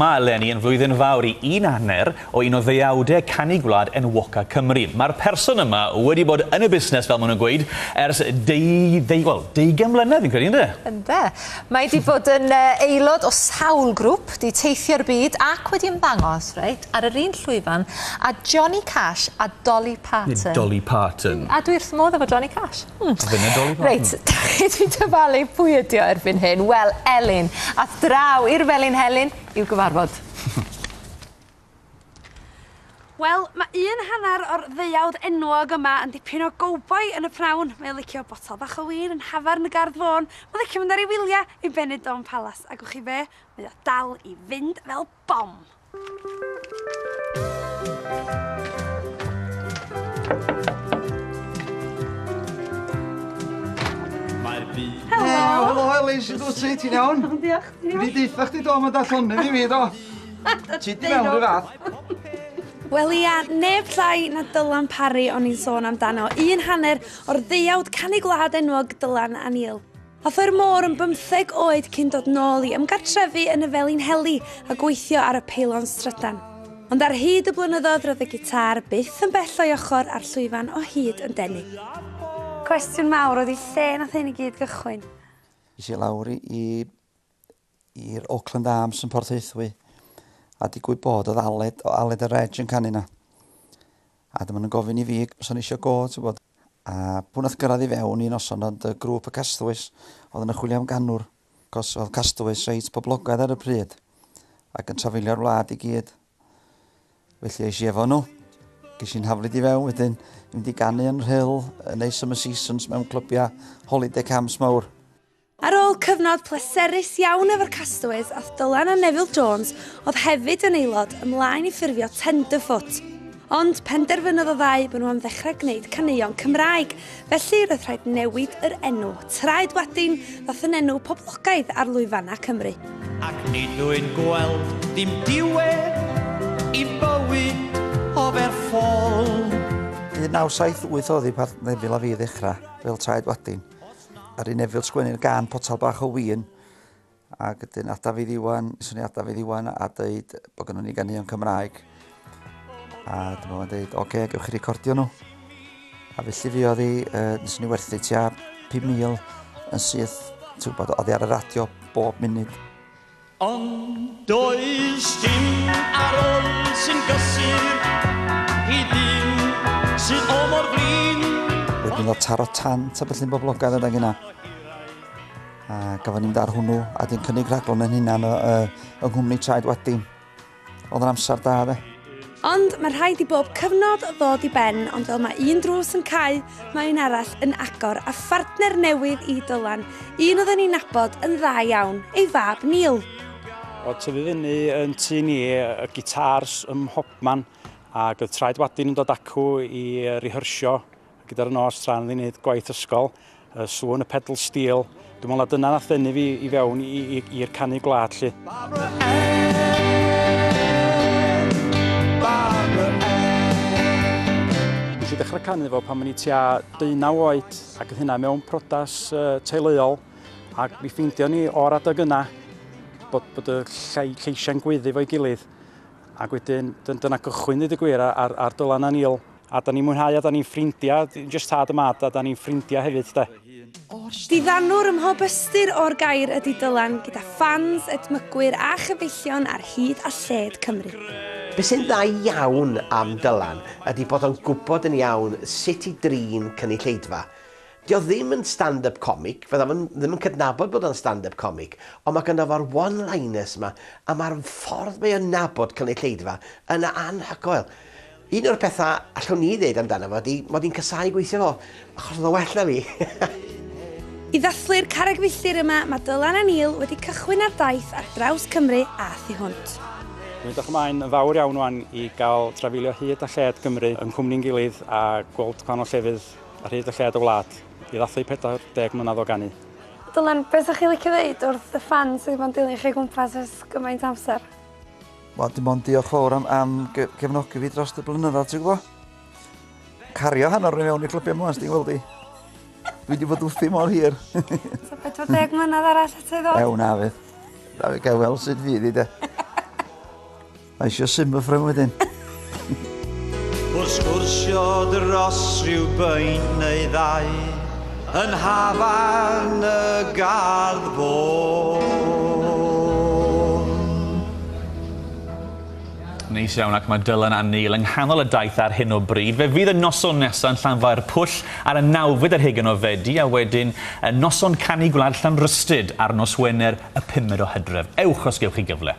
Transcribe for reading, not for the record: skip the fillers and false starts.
Mae eleni yn flwyddyn fawr I un hanner o un o ddeuawdau canu gwlad enwoca Cymru. Mae'r person yma wedi bod yn y busnes, fel maen nhw'n gweud, ers 20 mlynedd, fi'n credu, ynddo? Ynde. Mae wedi bod yn aelod o sawl grŵp, wedi teithio'r byd ac wedi ymddangos, ar yr un llwyfan, a Johnny Cash a Dolly Parton. Dolly Parton. A dwi wrth modd efo Johnny Cash. Fyna Dolly Parton. Reit, da chi wedi dyfalu pwy ydi o erbyn hyn? Wel, Elin. A draw i'r Felin Helyn i'w gyfarfod. Wel, mae un hanner o'r ddeuawd enwog yma yn dipyn o gowboi yn y prawn. Mae'n licio botol bach o wir yn Hafarn y Gardd Fôn. Mae'n licio mynd ar ei wyliau I Benidorm Palace. A gwch chi be, mae o dal I fynd fel bom. Helo, Elin, sy'n dod ti, ti'n iawn? Diolch. Dwi wedi deitha chdi do, mae dallonnu fi do. Ti di mewn I fath? Wel ia, neb llai na Dylan Parry o'n i'n sôn amdano. Un hanner o'r ddeuawd canu gwlad enwog Dylan a Neil. Ath o'r môr yn 15 oed cyn dod nôl I ymgartrefi yn y Felin Heli a gweithio ar y peilon strydan. Ond ar hyd y blynyddoedd roedd y gitar byth yn bell o'i ochr a'r llwyfan o hyd yn denu. Cwestiwn mawr oedd I lle nath hyn I gyd gychwyn. Is I lawr i'r Auckland Arms yn Porthaethwy a digwydd bod oedd Aled y Reg yn canu na. A dyma nhw'n gofyn I fi os o'n eisiau go, ti'n bod. A pwy nath gyrraedd I fewn un noson oedd y grŵp y Castawys oedd yn chwilio am ganwr, cos oedd Castawys reit poblogaidd ar y pryd ac yn trafeilio'r wlad I gyd. Felly eisiau efo nhw. Ges i'n haflid I fewn wedyn, mynd I ganu yn Rhyl, yn ei Summer Seasons mewn clwbiau holiday camps mawr. Ar ôl cyfnod pleserus iawn efo'r Castaways, ath Dylan a Neville Jones oedd hefyd yn aelod ymlaen I ffurfio Tenderfoot. Ond penderfynodd o ddau bod nhw am ddechrau gwneud caneuon Cymraeg, felly roedd rhaid newid yr enw. Traed wedyn ddath yn enw poblogaidd ar lwyfannau Cymru. Ac nid yw'n gweld dim diwedd I bywyd o Ferffol. 1978 oedd I Neville a fi ddechrau fel traed wadyn. Ar un Neville sgwennu'r gan potal bach o win ac ydyn ada fi ddiwan a dweud bod gynnon ni ganeuon Cymraeg. A dyma fo'n dweud, oce, gewch chi recordio nhw. A felly fi oedd nes ni werthu tua 5,000 yn syth, ti'n gwybod, oedd I ar y radio bob munud. Ond does dim ar ôl sy'n gysur I ddim sydd o mor flin. Wedyn ddod taro tant a bellyn boblogaidd adag yna. A gafon ni'n dar hwnnw a di'n cynnig rhaglon yn hynna'n yng nghwmni traed wedyn. Oedd yn amser da, de. Ond mae rhaid I bob cyfnod ddod I ben, ond fel mae un drws yn cau, mae un arall yn agor a phartner newydd I Dylan. Un oedd ni'n nabod yn dda iawn, ei fab Neil. O tyfu fyny yn tu ni y gitars ym Mhopman ac oedd traed wadyn yn dod acw I rehearsio gyda'r nos tra'n ni'n gwneud gwaith ysgol, sŵn y pedal steel. Dwi'n meddwl na dyna nath ddenu fi I fewn i'r canu gwlad lly. Nes I ddechrau canu fo pan o'n I tua 19 oed ac oedd hynna mewn prodas teuluol ac mi ffeindio ni o'r adag yna bod y lleisiau'n gwyddu fo'i gilydd ac wedyn dyna gychwyn dweud y gwir ar Dylan a Neil a da ni'n mwynhau a da ni'n ffrindiau, just tad y mad a da ni'n ffrindiau hefyd de. Diddanwr ym mhob ystyr o'r gair ydi Dylan gyda fans, edmygwyr a chyfeillion ar hyd a lled Cymru. Be sy'n dda iawn am Dylan ydy bod o'n gwybod yn iawn sut I drin cynulleidfa. Dio ddim yn stand-up comic, fydda ddim yn cydnabod bod o'n stand-up comic, ond mae gynno fo'r one-liners yma, a mae'r ffordd mae o'n nabod cynulleidfa yn anhygoel. Un o'r pethau allwn ni ddeud amdano fo ydy mod i'n casau gweithio fo, achos oedd o well na fi. I ddathlu'r carreg filltir yma, mae Dylan a Neil wedi cychwyn ar daith ar draws Cymru a thu hwnt. Dwi'n edrych ymlaen yn fawr iawn wan I gael trafeilio hyd a lled Cymru yn cwmni'n gilydd a gweld gwahanol llefydd ar hyd a lled y wlad I ddathlu 40 mlynedd o ganu. Dylan, beth ydych chi licio ddeud wrth y fans sydd wedi dilyn chi gwmpas ys gymaint amser? Wel, dim ond diolch fawr am gefnogi fi dros y blynyddoedd, ti'n gwybod? Cario hanner yn mewn I clybiau mwyn, ti'n gweld I? Dwi wedi bod wrthi mor hir. So 40 mlynedd arall eto I ddod? Na fydd. Da fi gael weld sut fydd I de. Mae eisiau symud ffrym wedyn. Wrth sgwrsio dros rhyw beint neu ddau yn hafan y gardd bôn. Neis iawn ac mae Dylan a Neil yng nghanol y daith ar hyn o bryd. Fe fydd y noson nesaf yn Llanfair Pwll ar y 9fed ar hugen o Fedi a wedyn y noson canu gwlad Llanrystyd ar nos Wener y 5 o Hydref. Ewch os gewch chi gyfle.